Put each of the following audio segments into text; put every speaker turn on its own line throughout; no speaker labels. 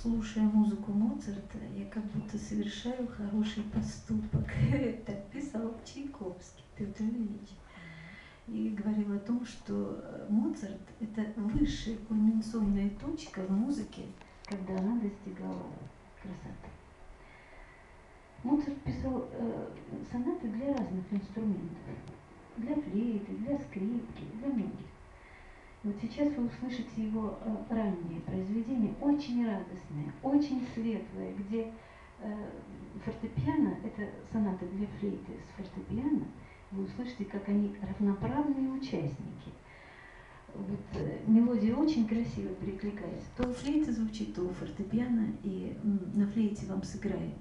слушая музыку Моцарта, я как будто совершаю хороший поступок. Так писал Чайковский, Петр Ильич. И говорил о том, что Моцарт – это высшая кульминационная точка в музыке, когда она достигала красоты. Моцарт писал сонаты для разных инструментов. Для флейты, для скрипки, для многих. Вот сейчас вы услышите его раннее произведение, очень радостное, очень светлое, где фортепиано, это соната для флейты с фортепиано, вы услышите, как они равноправные участники. Вот, мелодия очень красиво перекликается. То у флейты звучит, то у фортепиано, и на флейте вам сыграет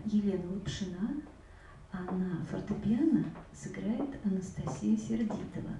Елена Лапшина, а на фортепиано сыграет Анастасия Сердитова.